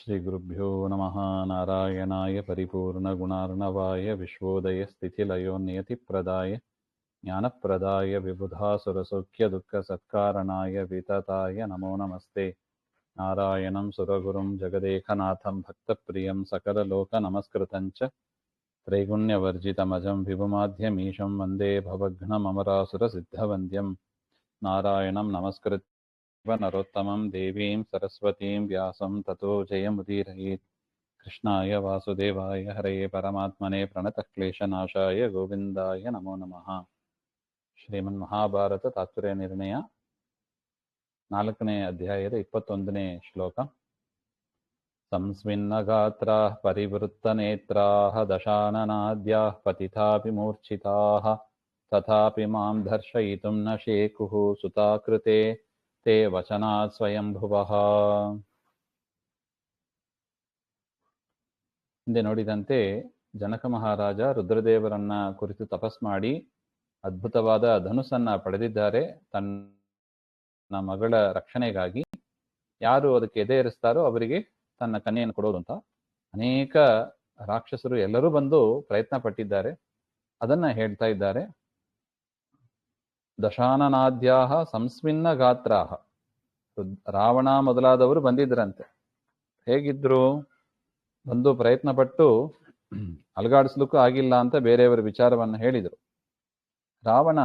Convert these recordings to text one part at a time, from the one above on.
श्रीगुरुभ्यो नमः। नारायणाय परिपूर्णगुणार्णवाय विश्वोदयस्थितिलयोन्नियतिप्रदाय ज्ञानप्रदाय विबुधासुरसौख्यदुःखसत्कारणाय वितताय नमो नमस्ते। नारायणं सुरगुरुं जगदेकनाथं भक्तप्रियं सकललोकनमस्कृतं च त्रैगुण्यवर्जितमजं विभुमाध्यमीशं वन्दे भवघ्नममरासुरसिद्धवन्द्यं। नारायणं नमस्कृत्य नरोत्तमं देवीं सरस्वतीं व्यासं ततो जयमुदीरयेत्। कृष्णाय वासुदेवाय हरये परमात्मने प्रणतक्लेशनाशाय गोविन्दाय नमो नमः। ಶ್ರೀಮನ್ಮಹಾಭಾರತ ತಾತ್ಪರ್ಯ ನಿರ್ಣಯ 4ನೇ ಅಧ್ಯಾಯದ 21ನೇ ಶ್ಲೋಕ. ಸಂಸ್ಮಿನ್ನಗಾತ್ರಾಃ ಪರಿವೃತ್ತನೇತ್ರಾಃ ದಶಾನನಾದ್ಯಾಃ ಪತಿತಾಪಿ ಮೂರ್ಛಿತಾಃ ತಥಾಪಿ ಮಾಂ ದರ್ಶಯಿತುಂ ನ ಶೇಕುಃ ಸುತಾಕೃತೆ ತೇ ವಚನಾತ್ ಸ್ವಯಂಭುವಃ. ಹಿಂದೆ ನೋಡಿದಂತೆ ಜನಕ ಮಹಾರಾಜ ರುದ್ರದೇವರನ್ನ ಕುರಿತು ತಪಸ್ ಮಾಡಿ ಅದ್ಭುತವಾದ ಧನುಸ್ಸನ್ನ ಪಡೆದಿದ್ದಾರೆ ತನ್ನ ಮಗಳ ರಕ್ಷಣೆಗಾಗಿ. ಯಾರು ಅದಕ್ಕೆ ಎದೆ ಏರಿಸ್ತಾರೋ ಅವರಿಗೆ ತನ್ನ ಕನ್ಯೆಯನ್ನು ಕೊಡೋದು ಅಂತ ಅನೇಕ ರಾಕ್ಷಸರು ಎಲ್ಲರೂ ಬಂದು ಪ್ರಯತ್ನ ಪಟ್ಟಿದ್ದಾರೆ. ಅದನ್ನ ಹೇಳ್ತಾ ಇದ್ದಾರೆ. ದಶಾನನಾದ್ಯಾಹ ಸಂಸ್ಮಿನ್ನ ಗಾತ್ರಾಹ. ರಾವಣ ಮೊದಲಾದವರು ಬಂದಿದ್ರಂತೆ. ಹೇಗಿದ್ರು? ಬಂದು ಪ್ರಯತ್ನ ಪಟ್ಟು ಅಲಗಾಡಿಸ್ಲಿಕ್ಕೂ ಆಗಿಲ್ಲ ಅಂತ ಬೇರೆಯವರ ವಿಚಾರವನ್ನು ಹೇಳಿದರು. ರಾವಣ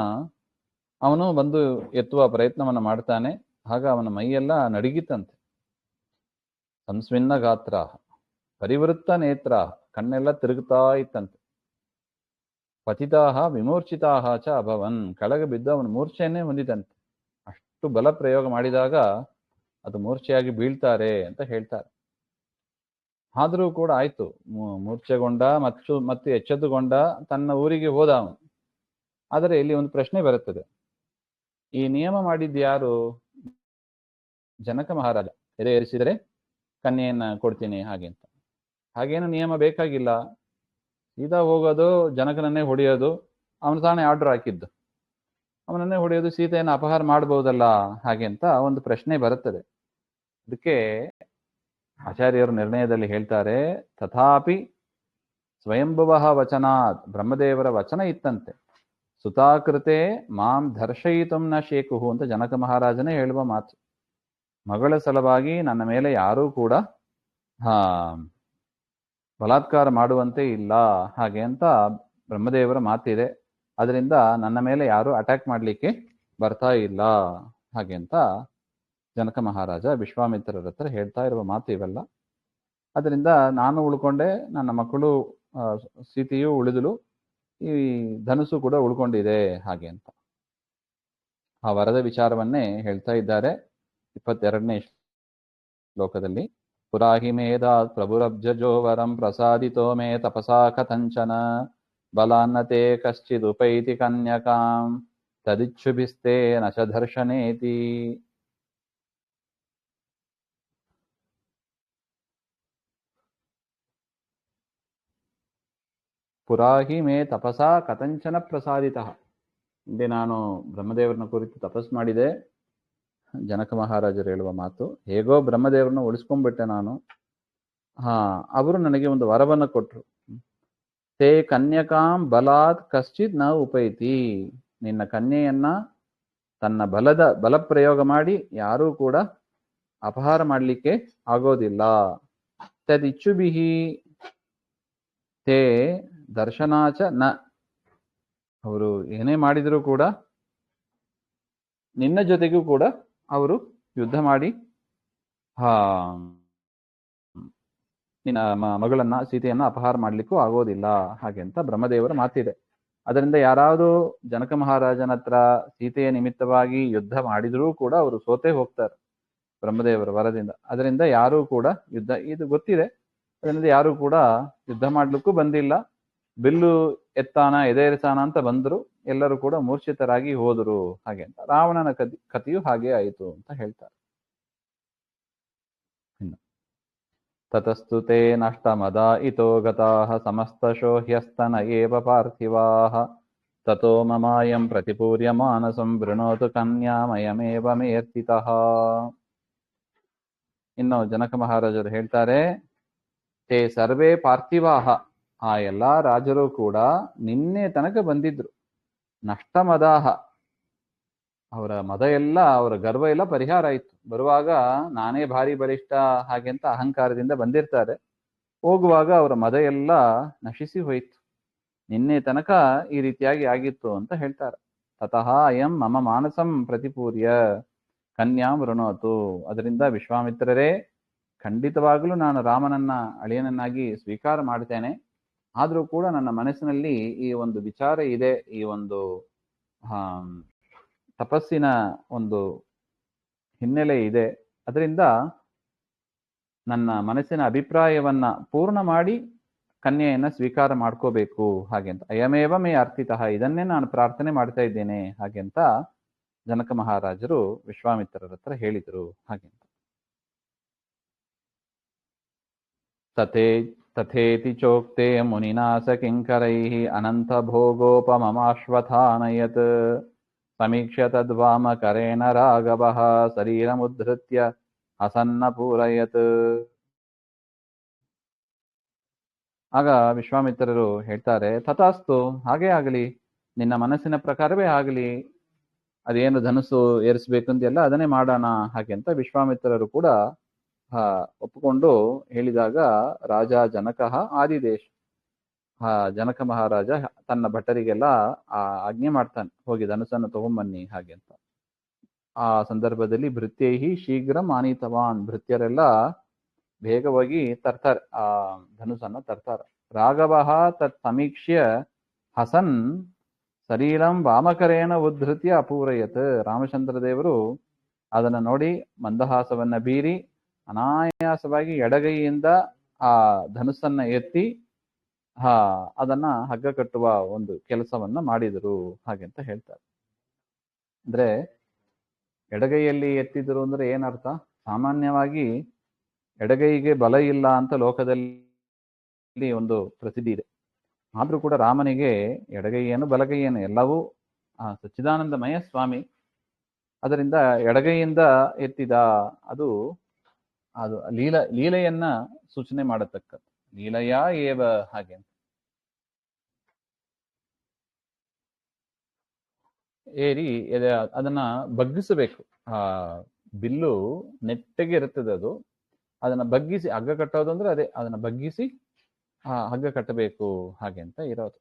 ಅವನು ಬಂದು ಎತ್ತುವ ಪ್ರಯತ್ನವನ್ನು ಮಾಡ್ತಾನೆ. ಆಗ ಅವನ ಮೈಯೆಲ್ಲ ನಡಿಗಿತ್ತಂತೆ. ಸಂಸ್ಮಿನ್ನ ಗಾತ್ರಾಹ ಪರಿವೃತ್ತ ನೇತ್ರಾಹ, ಕಣ್ಣೆಲ್ಲ ತಿರುಗುತ್ತಾ ಇತ್ತಂತೆ. ಪತಿತಾಹ ವಿಮೂರ್ಛಿತಾಹ ಚ ಅಭವನ್, ಕೆಳಗೆ ಬಿದ್ದು ಅವನು ಮೂರ್ಛೆಯನ್ನೇ ಹೊಂದಿದಂತೆ. ಅಷ್ಟು ಬಲ ಪ್ರಯೋಗ ಮಾಡಿದಾಗ ಅದು ಮೂರ್ಛೆಯಾಗಿ ಬೀಳ್ತಾರೆ ಅಂತ ಹೇಳ್ತಾರೆ. ಆದರೂ ಕೂಡ ಆಯ್ತು, ಮೂರ್ಛೆಗೊಂಡ ಮತ್ತು ಎಚ್ಚೆತ್ತುಗೊಂಡ ತನ್ನ ಊರಿಗೆ ಹೋದ ಅವನು. ಆದರೆ ಇಲ್ಲಿ ಒಂದು ಪ್ರಶ್ನೆ ಬರುತ್ತದೆ. ಈ ನಿಯಮ ಮಾಡಿದ್ಯಾರು? ಜನಕ ಮಹಾರಾಜ. ಎದೆ ಏರಿಸಿದರೆ ಕನ್ಯೆಯನ್ನ ಕೊಡ್ತೀನಿ ಹಾಗೆ ಅಂತ. ಹಾಗೇನು ನಿಯಮ ಬೇಕಾಗಿಲ್ಲ. ಸೀದಾ ಹೋಗೋದು, ಜನಕನನ್ನೇ ಹೊಡೆಯೋದು. ಅವನು ತಾನೇ ಆರ್ಡರ್ ಹಾಕಿದ್ದು. ಅವನನ್ನೇ ಹೊಡೆಯೋದು, ಸೀತೆಯನ್ನು ಅಪಹಾರ ಮಾಡಬಹುದಲ್ಲ ಹಾಗೆ ಅಂತ ಒಂದು ಪ್ರಶ್ನೆ ಬರುತ್ತದೆ. ಅದಕ್ಕೆ ಆಚಾರ್ಯರು ನಿರ್ಣಯದಲ್ಲಿ ಹೇಳ್ತಾರೆ, ತಥಾಪಿ ಸ್ವಯಂಭುವಃ ವಚನಾತ್, ಬ್ರಹ್ಮದೇವರ ವಚನ ಇತ್ತಂತೆ. ಸುತಾಕೃತೆ ಮಾಂ ದರ್ಶಯಿತುಂ ನ ಶೇಕುಹು ಅಂತ ಜನಕ ಮಹಾರಾಜನೇ ಹೇಳುವ ಮಾತು. ಮಗಳ ಸಲುವಾಗಿ ನನ್ನ ಮೇಲೆ ಯಾರೂ ಕೂಡ ಬಲಾತ್ಕಾರ ಮಾಡುವಂತೆ ಇಲ್ಲ ಹಾಗೆ ಅಂತ ಬ್ರಹ್ಮದೇವರ ಮಾತಿದೆ. ಅದರಿಂದ ನನ್ನ ಮೇಲೆ ಯಾರೂ ಅಟ್ಯಾಕ್ ಮಾಡಲಿಕ್ಕೆ ಬರ್ತಾ ಇಲ್ಲ ಹಾಗೆ ಅಂತ ಜನಕ ಮಹಾರಾಜ ವಿಶ್ವಾಮಿತ್ರರ ಹತ್ರ ಹೇಳ್ತಾ ಇರುವ ಮಾತು ಇವೆಲ್ಲ. ಅದರಿಂದ ನಾನು ಉಳ್ಕೊಂಡೆ, ನನ್ನ ಮಕ್ಕಳು ಸೀತೆಯು ಉಳಿದಳು, ಈ ಧನುಸು ಕೂಡ ಉಳ್ಕೊಂಡಿದೆ ಹಾಗೆ ಅಂತ ಆ ವರದ ವಿಚಾರವನ್ನೇ ಹೇಳ್ತಾ ಇದ್ದಾರೆ 22ನೇ ಶ್ಲೋಕದಲ್ಲಿ. ಪುರಾಹಿ ಮೇಧಾತ್ ಪ್ರಭುರಬ್ಜೋ ವರಂ ಪ್ರಸಾದಿತೋ ಮೇ ತಪಸಾ ಕಥಂಚನ ಬಲಾನ್ನತೆ ಕಶ್ಚಿದುಪೈತಿ ಕನ್ಯಕಾಂ ತದಿಚ್ಛುಭಿಸ್ತೆ ನಚ ದರ್ಶನೇತಿ. ಪುರಾಹಿ ಮೇ ತಪಸಾ ಕಥಂಚನ ಪ್ರಸಾದಿತ. ಹಿಂದೆ ನಾನು ಬ್ರಹ್ಮದೇವರನ್ನ ಕುರಿತು ತಪಸ್ ಮಾಡಿದೆ. ಜನಕ ಮಹಾರಾಜರು ಹೇಳುವ ಮಾತು, ಹೇಗೋ ಬ್ರಹ್ಮದೇವರನ್ನ ಉಳಿಸ್ಕೊಂಡ್ಬಿಟ್ಟೆ ನಾನು. ಅವರು ನನಗೆ ಒಂದು ವರವನ್ನು ಕೊಟ್ರು. ತೇ ಕನ್ಯಕಾಂ ಬಲಾತ್ ಕಶ್ಚಿತ್ ನ ಉಪೈತಿ. ನಿನ್ನ ಕನ್ಯೆಯನ್ನ ತನ್ನ ಬಲ ಪ್ರಯೋಗ ಮಾಡಿ ಯಾರೂ ಕೂಡ ಅಪಹಾರ ಮಾಡಲಿಕ್ಕೆ ಆಗೋದಿಲ್ಲ. ತದಿಚ್ಛುಭಿಹಿ ತೇ ದರ್ಶನಾಚ ನ. ಅವರು ಏನೇ ಮಾಡಿದರೂ ಕೂಡ ನಿನ್ನ ಜೊತೆಗೂ ಕೂಡ ಅವರು ಯುದ್ಧ ಮಾಡಿ ನಿನ್ನ ಮಗಳನ್ನ ಸೀತೆಯನ್ನ ಅಪಹಾರ ಮಾಡ್ಲಿಕ್ಕೂ ಆಗೋದಿಲ್ಲ ಹಾಗೆ ಅಂತ ಬ್ರಹ್ಮದೇವರ ಮಾತಿದೆ. ಅದರಿಂದ ಯಾರಾದರೂ ಜನಕ ಮಹಾರಾಜನ ಹತ್ರ ಸೀತೆಯ ನಿಮಿತ್ತವಾಗಿ ಯುದ್ಧ ಮಾಡಿದರೂ ಕೂಡ ಅವರು ಸೋತೆ ಹೋಗ್ತಾರೆ ಬ್ರಹ್ಮದೇವರ ವರದಿಂದ. ಅದರಿಂದ ಯಾರೂ ಕೂಡ ಯುದ್ಧ, ಇದು ಗೊತ್ತಿದೆ, ಅದರಿಂದ ಯಾರೂ ಕೂಡ ಯುದ್ಧ ಮಾಡ್ಲಿಕ್ಕೂ ಬಂದಿಲ್ಲ. ಬಿಲ್ಲು ಎತ್ತಾನ ಎದೇರಿಸಾನ ಅಂತ ಬಂದ್ರು, ಎಲ್ಲರೂ ಕೂಡ ಮೂರ್ಛಿತರಾಗಿ ಹೋದರು ಹಾಗೆ ಅಂತ. ರಾವಣನ ಕಥೆಯು ಹಾಗೆ ಆಯಿತು ಅಂತ ಹೇಳ್ತಾರೆ. ತತಸ್ತು ತೇ ನಷ್ಟಮದ ಇತೋ ಗತಾಃ ಸಮಸ್ತಶೋ ಹ್ಯಸ್ತನ ಏವ ಪಾರ್ಥಿವಾಃ ತತೋ ಮಮಾಯಂ ಪ್ರತಿಪೂರ್ಯ ಮಾನಸಂ ವೃಣೋತು ಕನ್ಯಾಮಯಮೇವ ಮೇರ್ತಿತಃ. ಇನ್ನು ಜನಕ ಮಹಾರಾಜರು ಹೇಳ್ತಾರೆ, ತೇ ಸರ್ವೇ ಪಾರ್ಥಿವಾಹ, ಆ ಎಲ್ಲಾ ರಾಜರು ಕೂಡ ನಿನ್ನೆ ತನಕ ಬಂದಿದ್ರು. ನಷ್ಟಮದಾಹ, ಅವರ ಮದ ಎಲ್ಲ, ಅವರ ಗರ್ವ ಎಲ್ಲ ಪರಿಹಾರ ಆಯ್ತು. ಬರುವಾಗ ನಾನೇ ಭಾರಿ ಬಲಿಷ್ಠ ಹಾಗೆ ಅಂತ ಅಹಂಕಾರದಿಂದ ಬಂದಿರ್ತಾರೆ. ಹೋಗುವಾಗ ಅವರ ಮದ ಎಲ್ಲ ನಶಿಸಿ ಹೋಯ್ತು. ನಿನ್ನೆ ತನಕ ಈ ರೀತಿಯಾಗಿ ಆಗಿತ್ತು ಅಂತ ಹೇಳ್ತಾರೆ. ತತಃ ಅಯಂ ಮಮ ಮಾನಸಂ ಪ್ರತಿಪೂರ್ಯ ಕನ್ಯಾಂ ವೃಣೋತು. ಅದರಿಂದ ವಿಶ್ವಾಮಿತ್ರರೇ, ಖಂಡಿತವಾಗಲೂ ನಾನು ರಾಮನನ್ನ ಅಳಿಯನನ್ನಾಗಿ ಸ್ವೀಕಾರ ಮಾಡ್ತೇನೆ. ಆದರೂ ಕೂಡ ನನ್ನ ಮನಸ್ಸಿನಲ್ಲಿ ಈ ಒಂದು ವಿಚಾರ ಇದೆ, ಈ ಒಂದು ತಪಸ್ಸಿನ ಒಂದು ಹಿನ್ನೆಲೆ ಇದೆ. ಅದರಿಂದ ನನ್ನ ಮನಸ್ಸಿನ ಅಭಿಪ್ರಾಯವನ್ನ ಪೂರ್ಣ ಮಾಡಿ ಕನ್ಯೆಯನ್ನ ಸ್ವೀಕಾರ ಮಾಡ್ಕೋಬೇಕು ಹಾಗೆ ಅಂತ. ಅಯಮೇವ ಮೇ ಅರ್ಥಿತಃ, ಇದನ್ನೇ ನಾನು ಪ್ರಾರ್ಥನೆ ಮಾಡ್ತಾ ಇದ್ದೇನೆ ಹಾಗೆ ಅಂತ ಜನಕ ಮಹಾರಾಜರು ವಿಶ್ವಾಮಿತ್ರರ ಹತ್ರ ಹೇಳಿದರು ಹಾಗೆ ಅಂತ. ತಥೇತಿ ಚೋಕ್ತೆ ಮುನಿನಾ ಸ ಕಿಂಕರೈಃ ಅನಂತ ಭೋಗೋಪಮಮಾಶ್ವಥಾನಯತ್ ಸಮೀಕ್ಷ್ಯ ತದ್ವಾಮಕರೇಣ ರಾಘವಃ ಶರೀರಮುದ್ಧೃತ್ಯ ಹಸನ್ನ ಪೂರಯತ್. ಆಗ ವಿಶ್ವಾಮಿತ್ರರು ಹೇಳ್ತಾರೆ, ತಥಾಸ್ತು, ಹಾಗೇ ಆಗಲಿ, ನಿನ್ನ ಮನಸ್ಸಿನ ಪ್ರಕಾರವೇ ಆಗಲಿ, ಅದೇನು ಧನುಸ್ಸು ಏರಿಸಬೇಕು ಅಂತೆಲ್ಲ ಅದನ್ನೇ ಮಾಡೋಣ ಹಾಗೆ ಅಂತ ವಿಶ್ವಾಮಿತ್ರರು ಕೂಡ ಒಪ್ಪಿಕೊಂಡು ಹೇಳಿದಾಗ ರಾಜ ಜನಕಃ ಆದಿದೇಶ, ಜನಕ ಮಹಾರಾಜ ತನ್ನ ಭಟರಿಗೆಲ್ಲ ಆಜ್ಞೆ ಮಾಡ್ತಾನೆ, ಹೋಗಿ ಧನುಸ್ಸನ್ನು ತಗೊಂಬನ್ನಿ ಹಾಗೆ ಅಂತ. ಆ ಸಂದರ್ಭದಲ್ಲಿ ಭೃತ್ಯೈಹಿ ಶೀಘ್ರಂ ಆನೀತವಾನ್, ಭೃತ್ಯರೆಲ್ಲ ಬೇಗವಾಗಿ ತರ್ತಾರೆ, ಆ ಧನುಸನ್ನು ತರ್ತಾರೆ. ರಾಘವಃ ತತ್ ಸಮೀಕ್ಷ್ಯ ಹಸನ್ ಶರೀರಂ ವಾಮಕರೇಣ ಉದ್ಧೃತ್ಯ ಅಪೂರಯತ್. ರಾಮಚಂದ್ರ ದೇವರು ಅದನ್ನು ನೋಡಿ ಮಂದಹಾಸವನ್ನ ಬೀರಿ ಅನಾಯಾಸವಾಗಿ ಎಡಗೈಯಿಂದ ಆ ಧನುಸ್ಸನ್ನ ಎತ್ತಿ ಅದನ್ನ ಹಗ್ಗ ಕಟ್ಟುವ ಒಂದು ಕೆಲಸವನ್ನ ಮಾಡಿದರು ಹಾಗೆ ಅಂತ ಹೇಳ್ತಾರೆ. ಅಂದ್ರೆ ಎಡಗೈಯಲ್ಲಿ ಎತ್ತಿದ್ರು ಅಂದ್ರೆ ಏನರ್ಥ? ಸಾಮಾನ್ಯವಾಗಿ ಎಡಗೈಗೆ ಬಲ ಇಲ್ಲ ಅಂತ ಲೋಕದಲ್ಲಿ ಒಂದು ಪ್ರಸಿದ್ಧಿ ಇದೆ. ಆದ್ರೂ ಕೂಡ ರಾಮನಿಗೆ ಎಡಗೈಯೇನು ಬಲಗೈಯೇನು ಎಲ್ಲವೂ ಸಚ್ಚಿದಾನಂದಮಯ ಸ್ವಾಮಿ. ಅದರಿಂದ ಎಡಗೈಯಿಂದ ಎತ್ತಿದ ಅದು ಲೀಲೆಯನ್ನ ಸೂಚನೆ ಮಾಡತಕ್ಕದ್ದು. ಲೀಲೆಯ ಏವ ಹಾಗೆ ಅಂತ ಏರಿ ಅದನ್ನ ಬಗ್ಗಿಸಬೇಕು. ಆ ಬಿಲ್ಲು ನೆಟ್ಟಗೆ ಇರುತ್ತದೆ, ಅದನ್ನ ಬಗ್ಗಿಸಿ ಹಗ್ಗ ಕಟ್ಟೋದು ಅಂದ್ರೆ ಅದೇ, ಅದನ್ನ ಬಗ್ಗಿಸಿ ಹಗ್ಗ ಕಟ್ಟಬೇಕು ಹಾಗೆ ಅಂತ ಇರೋದು.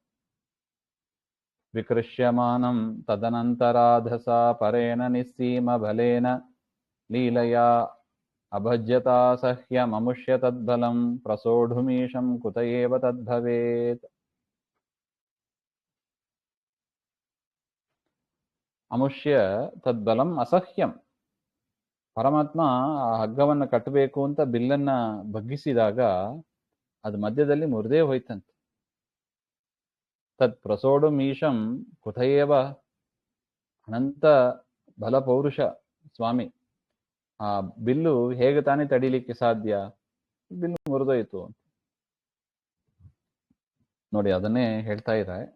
ವಿಕೃಷ್ಯಮಾನಂ ತದನಂತರಾಧಸ ಪರೇಣ ನಿಸ್ಸೀಮ ಬಲೇನ ಲೀಲಯ ಅಭಜ್ಯತಾ ಸಹ್ಯ ಮಮುಷ್ಯ ತದ್ಬಲಂ ಪ್ರಸೋಢುಮೀಶಂ ಕುತ ಏವ ತದ್ಭವೇತ್. ಅಮುಷ್ಯ ತದ್ಬಲಂ ಅಸಹ್ಯಂ. ಪರಮಾತ್ಮ ಆ ಹಗ್ಗವನ್ನು ಕಟ್ಟಬೇಕು ಅಂತ ಬಿಲ್ಲನ್ನ ಬಗ್ಗಿಸಿದಾಗ ಅದು ಮಧ್ಯದಲ್ಲಿ ಮುರಿದೇ ಹೋಯ್ತಂತೆ. ತತ್ ಪ್ರಸೋಡು ಮೀಶಂ ಕುತಯೇವ, ಅನಂತ ಬಲಪೌರುಷ ಸ್ವಾಮಿ, ಆ ಬಿಲ್ಲು ಹೇಗೆ ತಾನೇ ತಡಿಲಿಕ್ಕೆ ಸಾಧ್ಯ? ಬಿಲ್ಲು ಮುರಿದೋಯ್ತು ಅಂತ ನೋಡಿ. ಅದನ್ನೇ ಹೇಳ್ತಾ ಇದ್ದಾರೆ,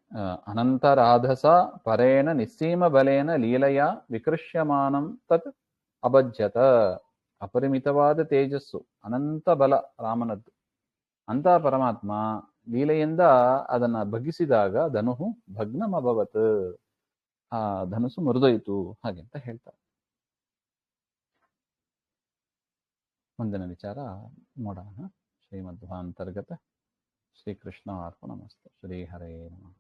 ಅನಂತರಾಧಸ ಪರೇಣ ನಿಸ್ಸೀಮ ಬಲೇನ ಲೀಲೆಯ ವಿಕೃಷ್ಯಮಾನಂ ತತ್ ಅಭಜ್ಯತ. ಅಪರಿಮಿತವಾದ ತೇಜಸ್ಸು, ಅನಂತ ಬಲ ರಾಮನದ್ದು. ಅಂತ ಪರಮಾತ್ಮ ಲೀಲೆಯಿಂದ ಅದನ್ನ ಬಗ್ಗಿಸಿದಾಗ ಧನುಹು ಭಗ್ನಂ ಅಭವತ್, ಆ ಧನುಸು ಮುರಿದೋಯ್ತು ಹಾಗೆ ಅಂತ ಹೇಳ್ತಾರೆ. ಮುಂದಿನ ವಿಚಾರ ನೋಡೋಣ. ಶ್ರೀಮಧ್ವಾಂತರ್ಗತ ಶ್ರೀಕೃಷ್ಣ ಅರ್ಪಣಮಸ್ತು. ಶ್ರೀ ಹರೇ ನಮಃ.